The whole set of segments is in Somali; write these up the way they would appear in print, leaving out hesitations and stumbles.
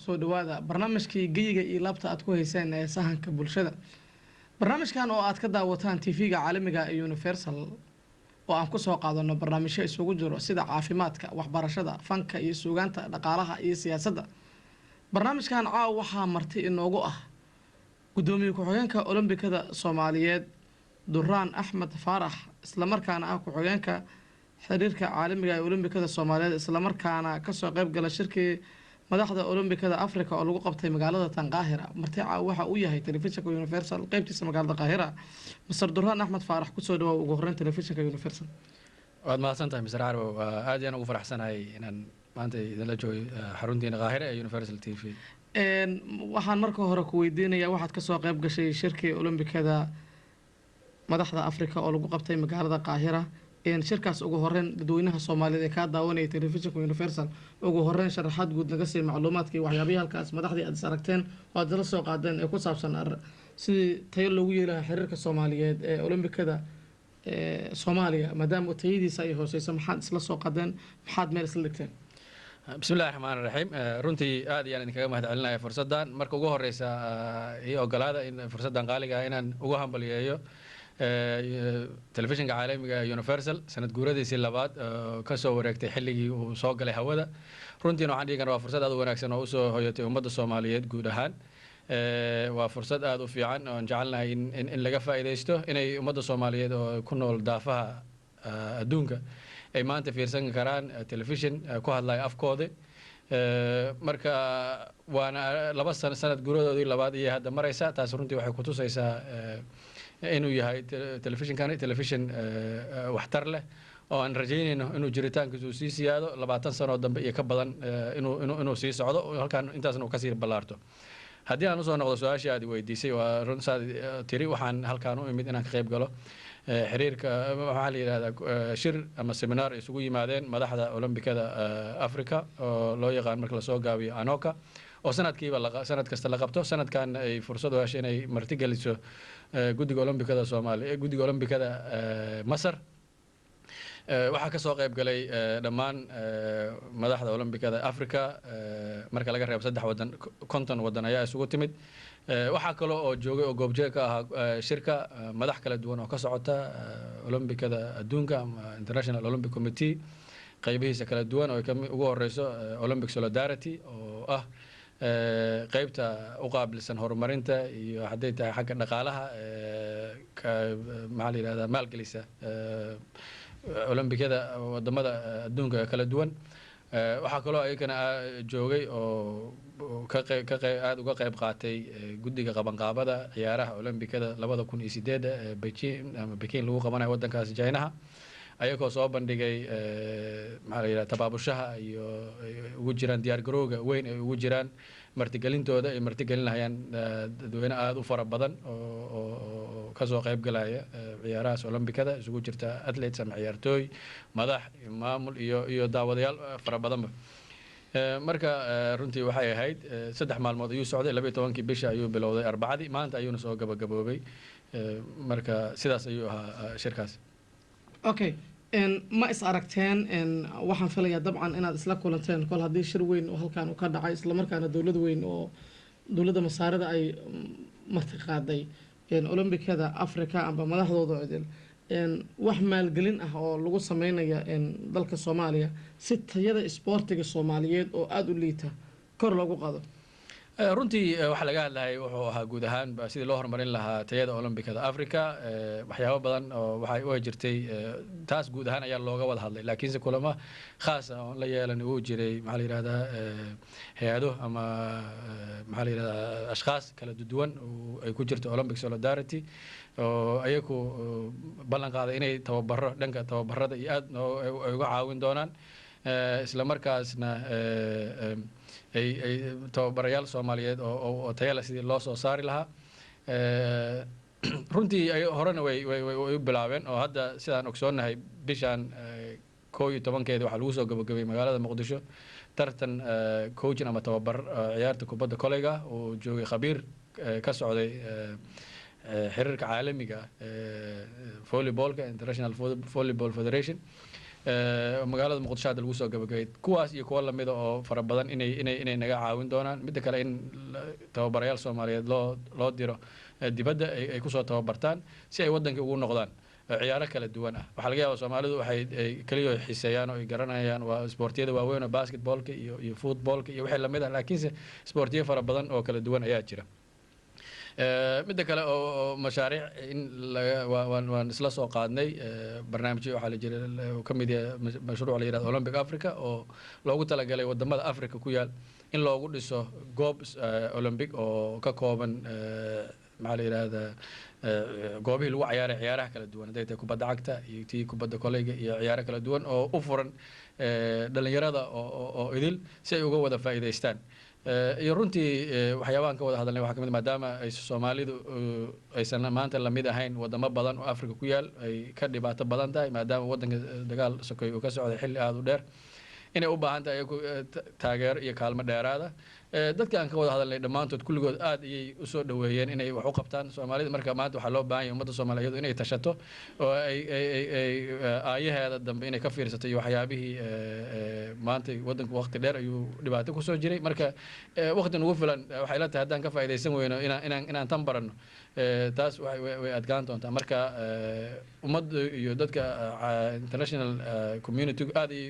soo dhawaada barnaamijkii geyiga iyo laabta aad ku hayseen ee sahanka bulshada. barnaamijkan oo aad ka daawataan TV-ga caalamiga ee Universal oo aan ku soo qaadano barnaamijyo isugu jiro sida caafimaadka, waxbarashada, fanka iyo suugaanta, dhaqaalaha iyo siyaasadda. barnaamijkan caaw waxaa marti inoogu ah gudoomiye ku-xigeenka Olombikada Soomaaliyeed Durraan Axmed Faarax, isla markaana ah ku-xigeenka xiriirka caalamiga ee Olombikada Soomaaliyeed, isla markaana ka soo qayb gala shirkii madaxda Olombikada Afrika oo lagu qabtay magaalada Tanqaahira. marti caaw waxa uu yahay telefishinka Universal qaybtiisa magaalada Qaahira. Mr. Durraan Axmed Faarax, ku soo dhawaad ugu horreyn telefishinka Universal. waad mahadsantahay Mr. Carbo, aad ayaan ugu faraxsanahay inaan maanta idinla joogo xaruntiina Qaahira ee Universal TV. waxaan marka hore ku weydiinayaa waxaad ka soo qayb gashay shirkii Olombikada madaxda Afrika oo lagu qabtay magaalada Qaahira. shirkaas ugu horreyn dadweynaha Soomaaliyeed ee ka daawanaya telefishinka Universal ugu horreyn sharaxaad guud naga sii macluumaadkii waxyaabaha halkaas madaxdii aad aragteen oo aad la soo qaadeen ee ku saabsan sidii tayo loogu yeelayo xiriirka Soomaaliyeed ee Olombikada Soomaaliya maadaama tayadiisa ay hooseyso. maxaad isla soo qaadeen, maxaad meel isla dhigteen? بسم الله الرحمن الرحيم. runtii aad ayaan idinkaga mahadcelinaya fursaddan. marka ugu horeysa iyo ogolaada in fursaddan qaaliga ah inaan ugu hambaliyeeyo telefishinka caalamiga ee Universal sanad guuradiisii labaad ka soo wareegtay xilligii uu soo galay hawada. runtiina waxaan dhihi karaa waa fursad aad u wanaagsan oo u soo hoyatay ummadda Soomaaliyeed guud ahaan. waa fursad aad u fiican oo aan jecelnahay in laga faa'iideysto inay ummadda Soomaaliyeed oo ku nool daafaha adduunka ay maanta fiirsan karaan telefishin ku hadlaya afkooda. marka waana laba sanad guuradoodii labaad iyo hadda maraysa. taas runtii waxay ku tusaysaa inuu yahay telefishinkani telefishin waxtar leh oo aan rajaynayno inuu jiritaankiisu sii siyaado 20 sano dambe iyo ka badan inuu sii socdo halkan intaasna uu ka sii ballaarto. haddii aan usoo noqdo su-aashii aad weydiisay waa run saad tiri waxaan halkaan u imid inaan ka qayb galo xiriirka waxaa la yidhahdaa shir ama seminar isugu yimaadeen madaxda Olombikada Afrika oo loo yaqaan marka lasoo gaabiyo ANOCA oo sanad kasta la qabto. sanadkan ay fursad u heshay inay martigeliso guddiga Olombikada Soomaaliya, guddiga Olombikada Masar. waxaa ka soo qayb galay dhammaan madaxda Olombikada Afrika marka laga reebo 3 wadan 50 wadan ayaa isugu timid. waxaa kale oo joogay oo goobjeeg ka ah shirka madax kala duwan oo ka socota Olombikada adduunka International Olympic Committee qaybihiisa kala duwan oo ugu horeyso Olympic Solidarity oo ah qaybta u qaabilsan horumarinta iyo hadday tahay xagga dhaqaalaha maxaa la yidhahdaa maalgelisa Olombikada wadamada adduunka kala duwan. waxaa kaloo ayagana joogay oo aad uga qayb qaatay guddiga qabanqaabada ciyaaraha Olombikada 2008 Beijing lagu qabanayo wadankaas Chinaha, ayagoo soo bandhigay maxaa la yidhahdaa tabaabushaha iyo ugu jiraan diyaar garowga weyn ay ugu jiraan martigelintooda ay martigelinayaan dadweyne aad u fara badan oo ka soo qayb galaya ciyaarahaas Olombikada isugu jirta athletes ama ciyaartooy, madax, maamul iyo daawadayaal fara badanba. marka runtii waxay ahayd 3 maalmood ayuu socday. 12kii bisha ayuu bilowday Arbacadii, maanta ayuuna soo gabagaboobay. marka sidaas ayuu ahaa shirkaas. okay ma is aragteen waxaan filayaa dabcan inaad isla kulanteen kol haddii shir weyn oo halkan uu ka dhacay isla markaana dowlad weyn oo dowladda Masaarida ay marti qaaday Olombikada Afrika amba madaxdooda idil wax maalgelin ah oo lagu sameynaya dalka Soomaaliya si tayada isboortiga Soomaaliyeed oo aad u liita kor loogu qaado. runtii waxa laga hadlayay wuxuu ahaa guud ahaan sidii loo horumarin lahaa tayada olombikada africa waxyaabo badan oo waxay u jirtay taas guud ahaan ayaa looga wada hadlay laakiinse kulamo khaas ah oo la yeelan uu jiray maxaa la yidhahdaa hay-ado ama maxaa la yidhahdaa ashkhaas kala duwan ay ku jirto olympic solidarity oo ayagu ballan qaaday inay tababaro dhanka tababarada iyo aad ay uga caawin doonaan isla markaasna ay tababarayaal soomaaliyeed oo tayale sidii loo soo saari lahaa runtii horena way u bilaabeen oo hadda sidaan ogsoonnahay bishaan 11 waxaa lagu soo gabagabay magaalada muqdisho tartan coaching ama tababar ciyaarta kubadda koleyga oo joogay khabiir ka socday xiriirka caalamiga volleyballka international volleyball federation magaalada muqdisho hadda lagu soo gabagabay kuwaas iyo kuwa lamida oo fara badan inay naga caawin doonaan midda kale in tababarayaal soomaaliyeed loo diro dibadda ay kusoo tababartaan si ay waddankii ugu noqdaan ciyaaro kala duwan ah waxaa laga yaaba soomaalidu waxay keliya xiiseeyaan oo ay garanayaan waa isboortiyada waaweyn oo basketballka iyo footballka iyo wixii lamid ah laakiinse isboortiyo fara badan oo kala duwan ayaa jira midda kale oo mashaariic in waan isla soo qaadnay barnaamijyo waxaa la jira ka mid yahay mashruuc la yidhahdo olympic africa oo loogu talagalay wadamada africa ku yaal in loogu dhiso goob olympic oo ka kooban maxaa la yidhahdaa goobihii lagu ciyaaray ciyaaraha kala duwan hadday tahay kubadda cagta iyo tii kubadda koleyga iyo ciyaaro kala duwan oo u furan dhalinyarada oo idil si ay uga wada faa'iidaystaan iyo runtii waxyaabahan ka wada hadalnay waxaa ka mid maadaama ay soomaalidu aysan maanta lamid ahayn wadamo badan oo africa ku yaal ay ka dhibaato badan tahay maadaama waddanka dagaal sokoy uu ka socday xilli aada u dheer inay u baahan tahay taageero iyo kaalmo dheeraada dadka aan ka wada hadalnay dhammaantood kulligood aad ayay usoo dhaweeyeen inay wax u qabtaan soomaalida marka maanta waxaa loo baahan yahay ummadda soomaaliyeed inay tashato oo ay aayaheeda dambe inay ka fiirsato iyo waxyaabihii maanta waddanku waqti dheer ayuu dhibaato kusoo jiray marka waqti nagu filan waxay la tahay haddaan ka faa'iidaysan weyno inaan tan baranno taas way adkaan doontaa marka ummadda iyo dadka international community aad ay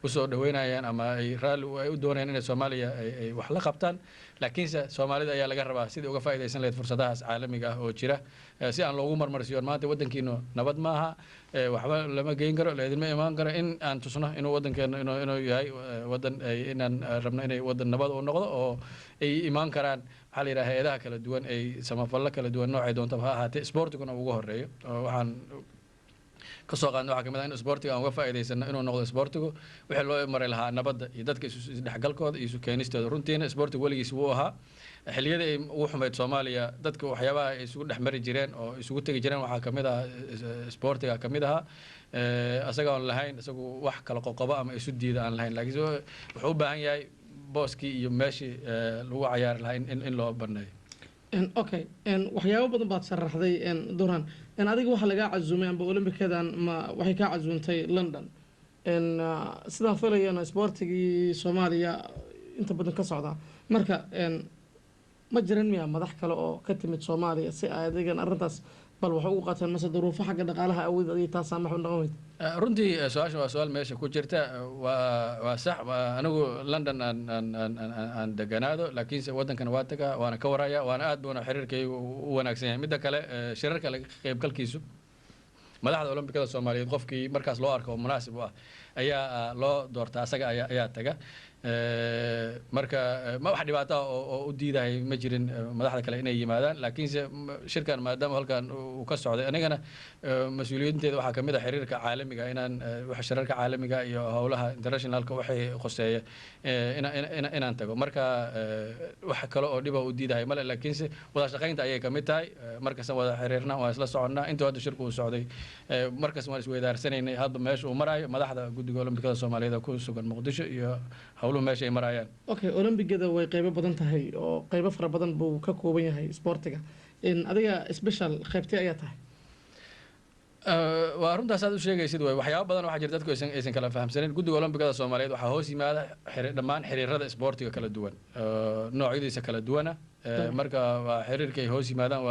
usoo dhaweynayaan ama ay raalli ay u doonayaan inay soomaaliya ay wax la qabtaan laakiinse soomaalida ayaa laga rabaa sidii uga faa'iidaysan lahayd fursadahaas caalamiga ah oo jira si aan loogu marmarsiiyo maanta waddankiinu nabad maaha waxba lama geyn karo laydinma imaan karo in aan tusno inuu waddankeenu inuu yahay waddan inaan rabno inay waddan nabad uu noqdo oo ay imaan karaan waxaa la yidhaha hay-adaha kala duwan ay samafallo kala duwan noocay doontaba ha ahaatee isboortiguna ugu horeeyo oo waxaan kasoo qaadna waxaa kamid ah in isboortiga aan uga faa'iidaysano inuu noqdo isboortigu wixii loo maray lahaa nabadda iyo dadka isdhexgalkooda iyo isu keenistooda runtiina isboortiga weligiis wuu ahaa xilliyada ay ugu xumayd soomaaliya dadka waxyaabaha ay isugu dhex mari jireen oo isugu tegi jireen waxaa kamid ah isboortiga kamid ahaa asaga aan lahayn isagu wax kala qoqobo ama isu diida aan lahayn laakiin wuxuu u baahan yahay booskii iyo meeshii lagu cayaari lahaa in loo baneeyo okay waxyaabo badan baad sharaxday duran adiga waxaa lagaa cazumay amba olympicadan waxay kaa casuuntay london sidaan filayana isboortigii soomaaliya inta badan ka socdaa marka ma jiran miya madax kale oo ka timid soomaaliya si ay adigan arrintaas bal waxay ugu qaateen mase duruufo xagga dhaqaalaha awood adiga taasaa maxu dhaqan weyd runtii su-aasha waa su-aal meesha ku jirta waa sax anigu london aan deganaado laakiinse waddankana waa tagaa waana ka waraya waana aad buuna xiriirkaygu u wanaagsan yahay midda kale shirarka qaybgalkiisu madaxda olombikada soomaaliyeed qofkii markaas loo arko oo munaasib u ah ayaa loo doortaa asaga ayaa taga marka ma wax dhibaato oo u diidahay ma jirin madaxda kale inay yimaadaan laakiinse shirkan maadaama halkan uu ka socday anigana mas-uuliyiinteeda waxaa kamid ah xiriirka caalamiga inaan shirarka caalamiga iyo howlaha internationalka waxay qoseeya inaan tago marka wax kale oo dhiba u diidahay male laakiinse wada shaqaynta ayay kamid tahay markastan wada xiriirna waan isla soconnaa intuu hadda shirku uu socday markas waan isweydaaranaynay hadba meesha uu maraayo madaxda guddiga olombikada soomaaliyeed ku sugan muqdisho iyo howluhu meesha ay marayaan okay olombigada way qaybo badan tahay oo qaybo fara badan buu ka kooban yahay isboortiga adiga special qaybtee ayaa tahay waa runtaas aad u sheegaysid way waxyaabo badan waxaa jira dadku aysan kala fahamsanin guddiga olombikada soomaaliyeed waxaa hoos yimaada dhammaan xiriirada isboortiga kala duwan noocyadiisa kala duwana marka waa xiriirka ay hoos yimaadaan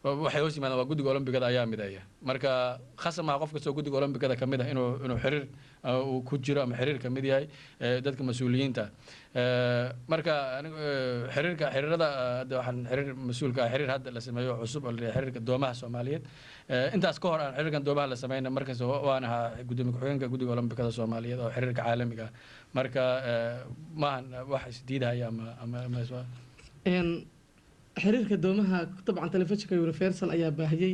waxay hoos yimaadaan waa guddiga olombikada ayaa mideeya marka khasab maaha qof kastoo guddiga olombikada ka mid ah inuu xiriir uu ku jiro ama xiriir ka mid yahay dadka mas-uuliyiinta marka xiriirada hadda waxaan xiriir mas-uulka ah xiriir hadda la sameeyo cusub oo la yidhaha xiriirka doomaha Soomaaliyeed intaas ka hor aan xiriirkan doomaha la sameeyna markaas waan ahaa gudoomiye ku-xigeenka guddiga olombikada Soomaaliyeed oo xiriirka caalamiga marka maahan wax isdiidaya ama xiriirka doomaha dabcan telefishinka Universal ayaa baahiyay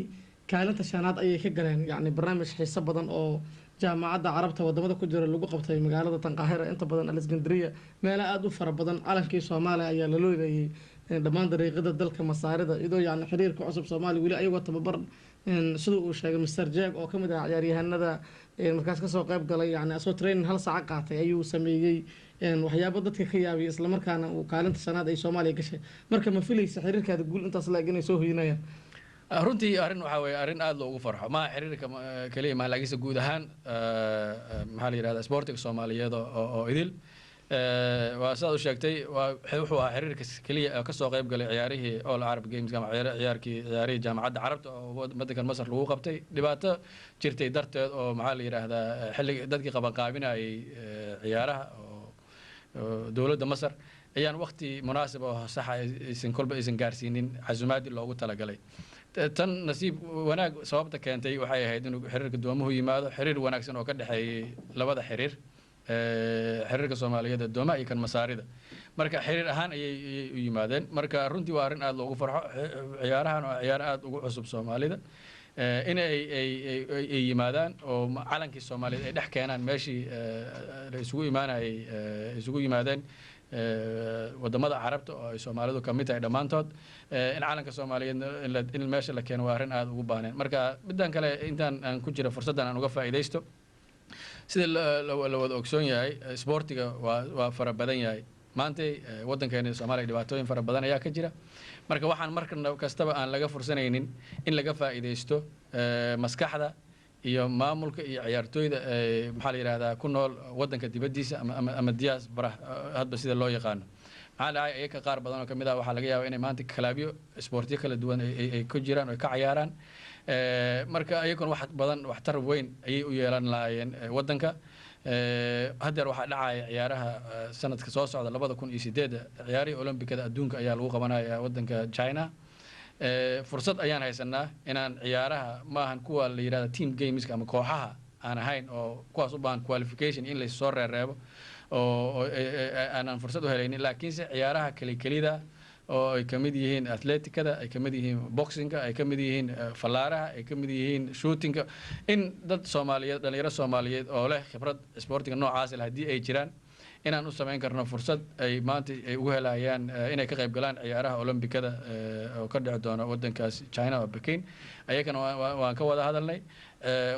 kaalinta shanaad ayay ka galeen yacni barnaamij xiiso badan oo jaamacadda carabta wadamada ku jira lagu qabtay magaalada Tanqaahira inta badan Alexandria meelo aad u fara badan calankii Soomaaliya ayaa la loolayay dhammaan dariiqada dalka Masaarida iyadoo yacni xiriirka cusub Soomaaliya weli ayagoo tababar sida uu sheegay Mr. Jag oo kamid ah ciyaaryahanada markaas ka soo qayb galay yacni asoo training hal saac qaatay ayuu sameeyay waxyaabo dadka ka yaabay isla markaana uu kaalinta shanaad ay Soomaaliya gashay marka ma filaysa xiriirkaada guul intaas la eegay soo hoyinayaan runtii arrin waxa weeye arrin aad loogu farxo ma xiriirka kaliya ma laakiinse guud ahaan maxaa la yidhahdaa sportiga Soomaaliyeed oo idil waa sidaad u sheegtay wuxuu ahaa xiriirka kaliya ka soo qayb galay ciyaarihii All Arab Games ama ciyaarihii jaamacadda carabta oo waddankan Masar lagu qabtay dhibaato jirtay darteed oo maxaa la yidhaahdaa xilliga dadkii qabanqaabinayay ciyaaraha dowladda Masar ayaan waqti munaasib oo sax aysan kolba aysan gaarsiinin casuumaadii loogu talagalay tan nasiib wanaag sababta keentay waxay ahayd inuu xiriirka doomuhu yimaado xiriir wanaagsan oo ka dhaxeeyay labada xiriir xiriirka Soomaaliyeed ee doomaha iyo kan Masaarida marka xiriir ahaan ayay u yimaadeen marka runtii waa arrin aad loogu farxo ciyaarahan oo ciyaar aad ugu cusub Soomaalida in ay yimaadaan oo calankii Soomaaliyeed ay dhex keenaan meeshii la isugu yimaadeen wadamada carabta oo ay Soomaalidu ka mid tahay dhammaantood in calanka Soomaaliyeed in meesha la keeno waa arrin aad ugu baahneen marka middan kale intaan aan ku jira fursaddan aan uga faa'iidaysto sida la wada ogsoon yahay sportiga waa fara badan yahay maanta waddankeena Soomaaliya dhibaatooyin fara badan ayaa ka jira marka waxaan markan kastaba aan laga fursanaynin in laga faa'iidaysto maskaxda iyo maamulka iyo ciyaartooyda maxaa la yiraahdaa ku nool waddanka dibadiisa ama diaspora hadba sida loo yaqaano maxaa dhacay ayaga qaar badan oo kamid ah waxaa laga yaabaa inay maanta kalaabyo sportiyo kala duwan ay ku jiraan oo ka ciyaaraan marka ayaguna wax badan waxtar weyn ayay u yeelan lahaayeen waddanka haddeer waxaa dhacaya ciyaaraha sanadka soo socda 2008 ciyaarihii olombikada adduunka ayaa lagu qabanaya waddanka China fursad ayaan haysanaa inaan ciyaaraha maahan kuwa la yiraahdo team games ama kooxaha aan ahayn oo kuwaas u baahan qualification in la soo reebo oo aanan fursad u helaynin laakiinse ciyaaraha kaliya oo ay kamid yihiin athleticada ay kamid yihiin boxingka ay kamid yihiin fallaaraha ay kamid yihiin shootingka in dad Soomaaliyeed dhalinyaro Soomaaliyeed oo leh khibrad sportiga noocaas ah hadii ay jiraan inaan u sameyn karno fursad ay maanta ay ugu helayaan inay ka qayb galaan ciyaaraha olombikada oo ka dhici doona waddankaas China oo Beijing ayagana waan ka wada hadalnay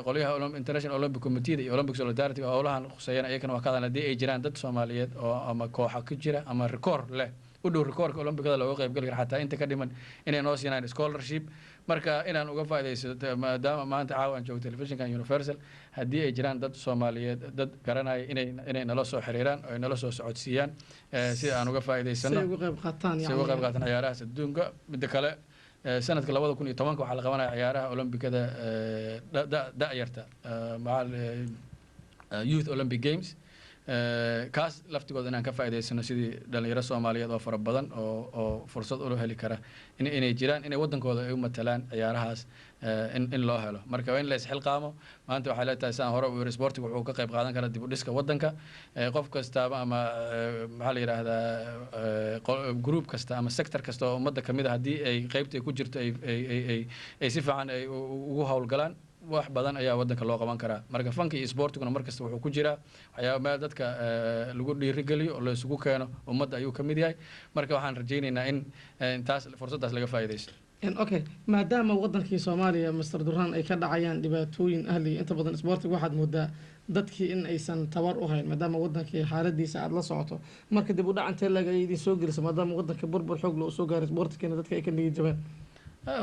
qolyaha International Olympic Committee iyo Olympic Solidarity howlahan khusayeen ayagana waa ka hadalnay hadii ay jiraan dad Soomaaliyeed oo ama kooxa ku jira ama record leh u dhow recordka olombikada looga qayb gali karo xataa inta ka dhiman inay noo siinayaan scholarship marka inaan uga faa'iidaysto maadaama maanta caawa aan joogo telefishinkan Universal haddii ay jiraan dad Soomaaliyeed dad garanaya inay nala soo xiriiraan oo ay nala soo socodsiiyaan si aan uga faa'iidaysano si uga qayb qaataan ciyaaraha adduunka midda kale sanadka 2010 waxaa la qabanaya ciyaaraha olombikada da'yarta Youth Olympic Games kaas laftigooda inaan ka faa'iidaysano sidii dhalinyaro Soomaaliyeed oo fara badan oo fursad u heli kara inay jiraan inay waddankooda ay u matalaan ciyaarahaas in loo helo marka in la isxilqaamo maanta waxay leedahay saan hore u yiri sportiga wuxuu ka qayb qaadan karaa dib u dhiska waddanka qof kasta ama maxaa la yiraahdaa group kasta ama sector kasta oo ummadda kamid ah hadii ay qaybta ku jirto ay si fiican ay ugu hawlgalaan wax badan ayaa waddanka loo qaban karaa marka fanka iyo sportiguna markasta wuxuu ku jiraa waxyaabo meel dadka lagu dhiirigeliyo oo la isugu keeno ummadda ayuu kamid yahay marka waxaan rajaynaynaa in taas fursaddaas laga faa'iidaysto okay maadaama waddankii Soomaaliya Mr. Durraan ay ka dhacayaan dhibaatooyin ahli inta badan sportiga waxaad moodaa dadkii in aysan tabar u hayn maadaama waddankii xaaladiisa aad la socoto marka dib u dhacantee laga idin soo geliso maadaama waddanka burbur xoog loo soo gaaray sportigeena dadka ay ka niyad jabeen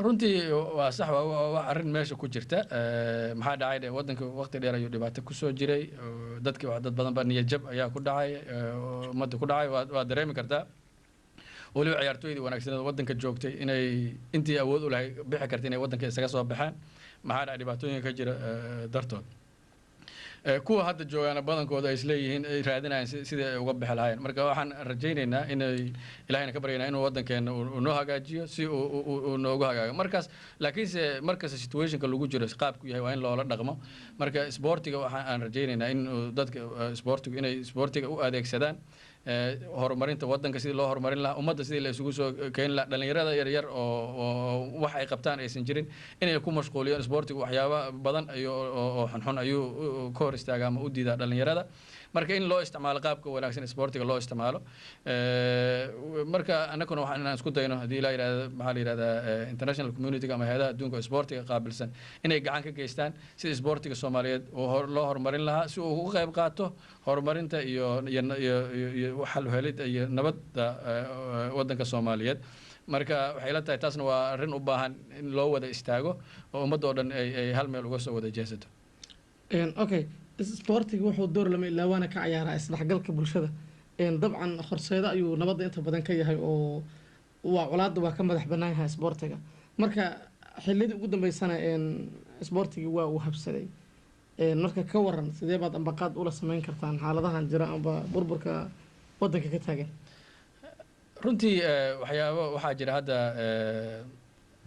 runtii waa sax waa arrin meesha ku jirta maxaa dhacay waddanka waqti dheer ayuu dhibaato ku soo jiray dadkii dad badan baa niyad jab ayaa ku dhacay ummadda ku dhacay waa dareemi kartaa weliba ciyaartooydii wanaagsaneed waddanka joogtay inay intii awood u lahay bixi karta inay waddanka isaga soo baxaan maxaa dhaca dhibaatooyinka ka jira dartood kuwa hadda joogaana badankooda ay isleeyihiin ay raadinayaan sidii ay uga bixi lahaayeen marka waxaan rajaynaynaa inay ilahayna ka baryaynaa inuu waddankeena uu noo hagaajiyo si uu noogu hagaago markaas laakiinse markasta situationka lagu jiro qaabku yahay waa in loola dhaqmo marka isboortiga waxaan rajaynaynaa in dadka isboortigu inay isboortiga u adeegsadaan horumarinta waddanka sidii loo horumarin lahaa ummadda sidii la isugu soo keeni lahaa dhalinyarada yaryar oo wax ay qabtaan aysan jirin inay ku mashquuliyaan isboortigu waxyaaba badan oo xunxun ayuu ka hor istaaga ama u diidaa dhalinyarada marka in loo isticmaalo qaabka wanaagsan isboortiga loo isticmaalo marka annaguna waxaan inaan isku dayno haddii ilaa yidhahda maxaa la yidhahdaa international community ama hayadaha adduunka isboortiga qaabilsan inay gacan ka geystaan si isboortiga soomaaliyeed loo horumarin lahaa si uu uga qayb qaato horumarinta iyo xal u helid iyo nabadda waddanka soomaaliyeed marka waxay la tahay taasna waa arrin u baahan in loo wada istaago oo ummadda oo dhan ay hal meel uga soo wada jeesato okay isboortiga wuxuu door lama ilaawaana ka ciyaaraa isdhexgalka bulshada dabcan horseeda ayuu nabadda inta badan ka yahay oo waa colaadda waa ka madax bannaan yahay isboortiga marka xilladii ugu dambeysana isboortiga waa uu habsaday marka ka waran sidee baad ambaqaad ula sameyn kartaan xaaladahan jira amba burburka waddanka ka taagan runtii waxaa jira hadda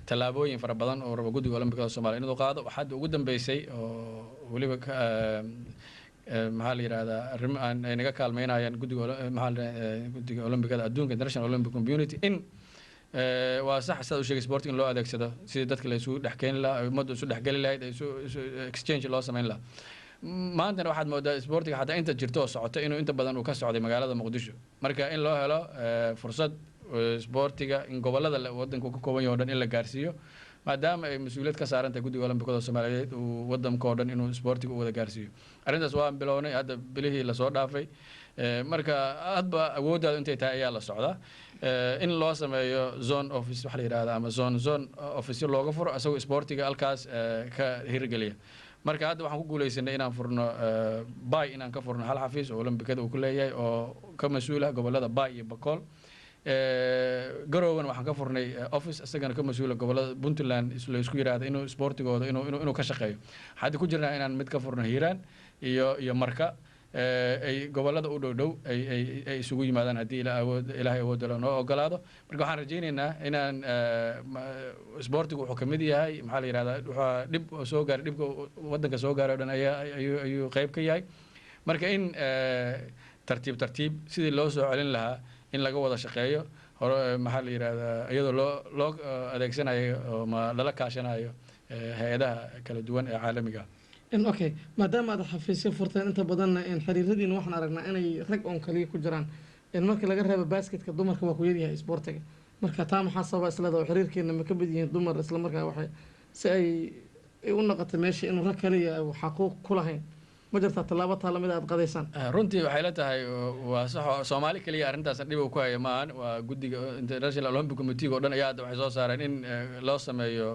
tallaabooyin fara badan oo raba guddiga olombikada soomaaliya inuu qaado waxaad ugu dambeysay oo weliba maxaa la yidhahdaa arrimo ay naga kaalmeynayaan guddiga olombikada adduunka international olympic community in waa sax sidaad u sheegay sporting in loo adeegsado sidii dadka la isugu dhex keeni lahaa ummaddu isu dhexgeli lahayd isu exchange loo samayn lahaa maantana waxaad moodaa sportiga xataa inta jirto oo socota inuu inta badan uu ka socday magaalada muqdisho marka in loo helo fursad sportiga in gobolada waddanka ka kooban yahay oo dhan in la gaarsiiyo maadaama ay mas-uuliyad ka saaran tahay guddiga olombikada soomaaliyeed uu waddanka oo dhan inuu sportiga u wada gaarsiiyo arrintaas waan bilownay hadda bilihii lasoo dhaafay marka hadba awooddaadu intay tahay ayaa la socdaa in loo sameeyo zone office waxa la yidhahda ama zone office looga furo isagoo sportiga halkaas ka hirgeliya marka hadda waxaan ku guuleysanay inaan furno bay inaan ka furno hal xafiis oo olombikada uu ku leeyahay oo ka mas-uula gobolada bay iyo bakool garowgan waxaan ka furnay office isagana ka mas-uula gobolada puntland la isku yidhaahda inuu sportigooda inuu ka shaqeeyo hadda ku jirnaa inaan mid ka furno hiiraan iyo marka ay gobolada u dhow ay isugu yimaadaan haddii ilaahay awoodda noo ogolaado marka waxaan rajaynaynaa inaan sportigu wuxuu kamid yahay maxaa la yidhahdaa waxaa dhib soo gaaray dhibka waddanka soo gaaray o dhan ayuu qayb ka yahay marka in tartiib sidii loo soo celin lahaa in laga wada shaqeeyo maxaa la yidhahdaa iyadoo loo adeegsanayo ma lala kaashanayo hay-adaha kala duwan ee caalamiga okay maadaama aad xafiisyo furteen inta badanna xiriiradiina waxaan aragnaa inay rag oon kaliya ku jiraan marka laga reebo basketka dumarka waa ku yaryahay isboortiga marka taa maxaa sababa isleeda oo xiriirkeena ma ka mid yihiin dumar isla markaa waxay si ay u noqotay meesha inuu rag kaliya xaquuq ku lahayn ma jirtaa tallaabo taa lamid aad qadaysaan runtii waxay la tahay waa sax soomaali kaliya arrintaas dhib uu ku haya maahan waa guddiga international olympic committee oo dhan ayaa hadda waxay soo saareen in loo sameeyo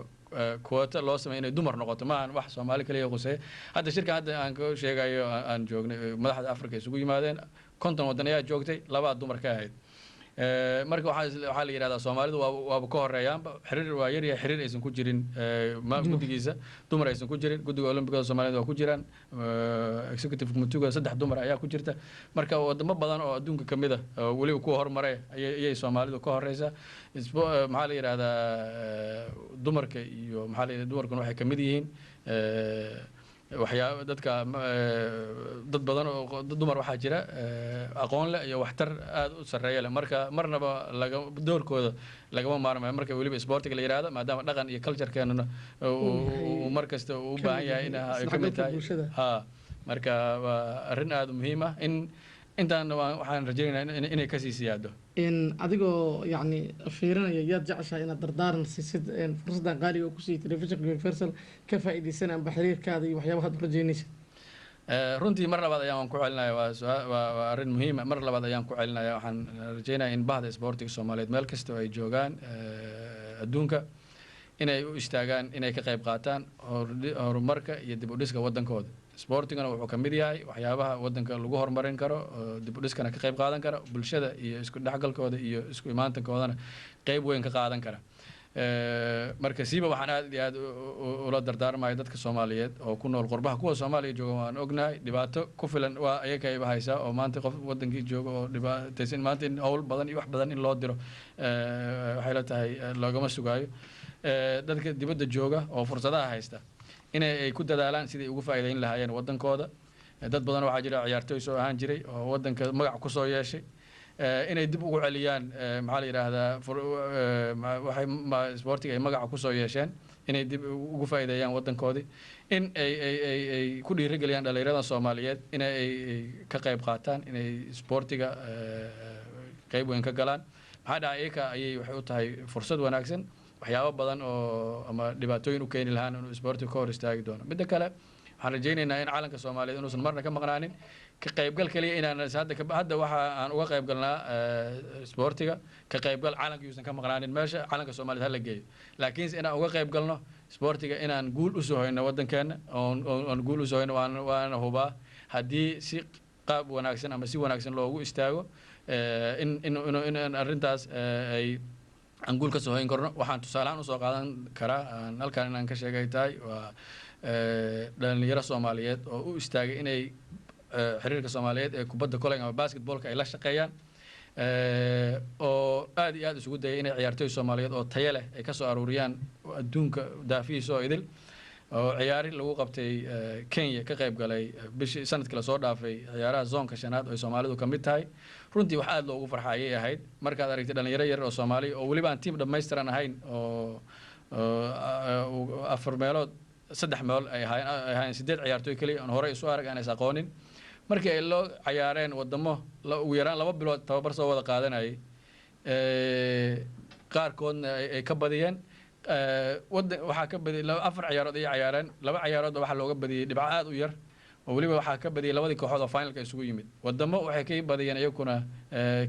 quota loo sameeyo inay dumar noqoto maahan wax soomaali kaliya quseeya hadda shirkan hadda aan ka sheegayo aan joognay madaxda africa isugu yimaadeen 50 waddan ayaa joogtay 2 dumar ka ahayd marka waxaa la yidhahdaa soomaalidu waaba ka horeeyaanba xiriir waa yaryahay xiriir aysan ku jirin guddigiisa dumar aysan ku jirin guddiga olombikada soomaaliyeed waa ku jiraan executive committeega 3 dumar ayaa ku jirta marka wadamo badan oo adduunka ka mid ah weliba kuwa horumare ayay soomaalidu ka horeysaa maxaa la yidhahdaa dumarka iyo maxaa la yidhahdaa dumarkuna waxay ka mid yihiin waxyaaba dadka dad badan oo dumar waxaa jira aqoon leh iyo waxtar aada u sarreeya leh marka marnaba doorkooda lagama maarmayo marka weliba sportiga la yidhahdo maadaama dhaqan iyo culturekeenuna uu mar kasta u baahan yahay in ay ka mid tahay ha marka waa arrin aada muhiim ah in intaan waxaan rajaynaynaa inay kasii siyaado adigoo yacni fiirinaya yaad jeceshahay inaad dardaaran siisid fursaddan qaaliga oo kusiiyay telefishinka universal ka faa'iidaysan amba xiriirkaada iyo waxyaabaha aad u rajaynaysid runtii mar labaad ayaan ku celinaya waa arrin muhiima mar labaad ayaan ku celinaya waxaan rajaynaya in bahda isboortiga soomaaliyeed meel kasta oo ay joogaan adduunka inay u istaagaan inay ka qayb qaataan horumarka iyo dib u dhiska waddankooda sportingana wuxuu ka mid yahay waxyaabaha waddanka lagu horumarin karo dib u dhiskana ka qayb qaadan kara bulshada iyo isku dhexgalkooda iyo isku imaantankoodana qayb weyn ka qaadan kara marka siiba waxaan aad iyo aad ula dardaarmaya dadka Soomaaliyeed oo ku nool qurbaha kuwa Soomaaliya jooga waan ognahay dhibaato ku filan waa ayagayba haysaa oo maanta qof waddankii jooga oo dhibaataysan maanta in hawl badan iyo wax badan in loo diro waxay la tahay loogama sugaayo dadka dibadda jooga oo fursadaha haysta inay ku dadaalaan sidii ugu faa'iideyn lahaayeen waddankooda dad badan waxaa jira ciyaartooy soo ahaan jiray oo waddanka magac ku soo yeeshay inay dib ugu celiyaan maxaa la yiraahdaa waxay sportiga ay magaca ku soo yeesheen inay dib ugu faa'iideeyaan waddankoodii in ay ku dhiirigeliyaan dhalinyarada Soomaaliyeed inay ka qayb qaataan inay sportiga qayb weyn ka galaan maxaa dhacay iyaka ayay waxay u tahay fursad wanaagsan waxyaabo badan oo ama dhibaatooyin u keeni lahaan inuu sportiga ka hor istaagi doono midda kale waxaan rajaynaynaa in calanka Soomaaliyeed inuusan marna ka maqnaanin ka qaybgal kaliya inaan hadda waxa aan uga qayb galnaa sportiga ka qaybgal calanka yuusan ka maqnaanin meesha calanka Soomaaliyeed hala geeyo laakiin inaan uga qayb galno sportiga inaan guul u soo hayno waddankeena oo guul u soo hayno waan hubaa haddii si qaab wanaagsan ama si wanaagsan loogu istaago in arrintaas ay aan guul ka soo hayn karno waxaan tusaalahaan u soo qaadan karaa halkan inaan ka sheegay tahay waa dhalinyaro Soomaaliyeed oo u istaagay inay xiriirka Soomaaliyeed ee kubadda kolayga ama basketballka ay la shaqeeyaan oo aad iyo aad isugu dayay inay ciyaartooy Soomaaliyeed oo tayo leh ay ka soo aruuriyaan adduunka daafihiisa oo idil oo ciyaari lagu qabtay Kenya ka qayb galay bishii sanadkii la soo dhaafay ciyaaraha zoonka shanaad oo Soomaalidu ka mid tahay runtii wax aad loogu farxayay ahayd markaad aragtay dhalinyaro yar oo Soomaali oo waliba aan team dhammaystiran ahayn oo afar meelood saddex meel ay ahaayeen 8 ciyaartooy kaliya aan hore isu arag aan is aqoonin markii ay loo ciyaareen wadamo ugu yaraan 2 bilood tababar soo wada qaadanayay qaarkoodna ay ka badiyeen waxaa ka badiyay 4 ciyaarood ay ciyaareen 2 ciyaarood waxa looga badiyay dhibco aad u yar oo waliba waxaa ka badiyay labadii kooxood oo finalka isugu yimid wadamo waxay ka badiyeen iyaguna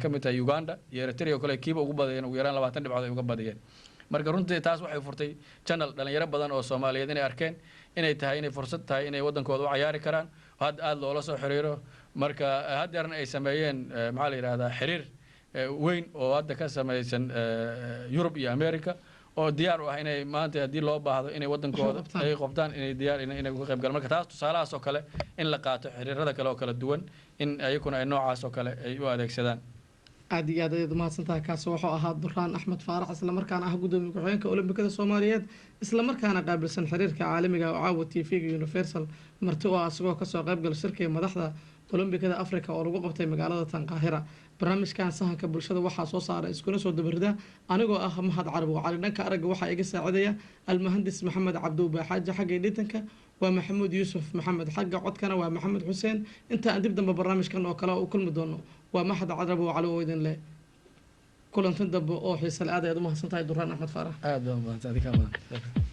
ka mid tahay Uganda iyo Eritrea oo kale kiiba ugu badiyeen ugu yaraan 20 dhibcood ay uga badiyeen marka runtii taas waxay furtay channel dhalinyaro badan oo Soomaaliyeed inay arkeen inay tahay inay fursad tahay inay waddankooda u ciyaari karaan hadda aad loola soo xiriiro marka haddeerna ay sameeyeen maxaa la yiraahdaa xiriir weyn oo hadda ka samaysan Yurub iyo America oo diyaar u ah inay maanta haddii loo baahdo inay waddankooda ay qabtaan inay diyaar inay uga qayb galaan marka taas tusaalahaas oo kale in la qaato xiriirada kale oo kala duwan in ayaguna ay noocaas oo kale ay u adeegsadaan aad iyo aad ayaad mahadsantahay kaasi wuxuu ahaa Durraan Axmed Faarax isla markaana ah gudoomiye ku-xigeenka Olombikada Soomaaliyeed isla markaana qaabilsan xiriirka caalamiga oo caawa TV-ga Universal marti oo asagoo ka soo qayb galay shirkii madaxda Olombikada Afrika oo lagu qabtay magaalada Tanqaahira barnaamijkan sahanka bulshada waxaa soo saaray iskuna soo dabarida anigoo ah Mahad Carabi cali dhanka aragga waxaa iga saacidaya almuhandis Maxamed Cabduuba Xaaji xagga editanka waa Maxamuud Yuusuf Maxamed xagga codkana waa Maxamed Xuseen inta aan dib dambe barnaamijkan oo kale u kulmi doono waa Mahad Carabi cali oo idin leh kulantan dambe oo xiiso leh aad ayaad u mahadsantahay Durraan Axmed Faarax aad baan mahadsantahay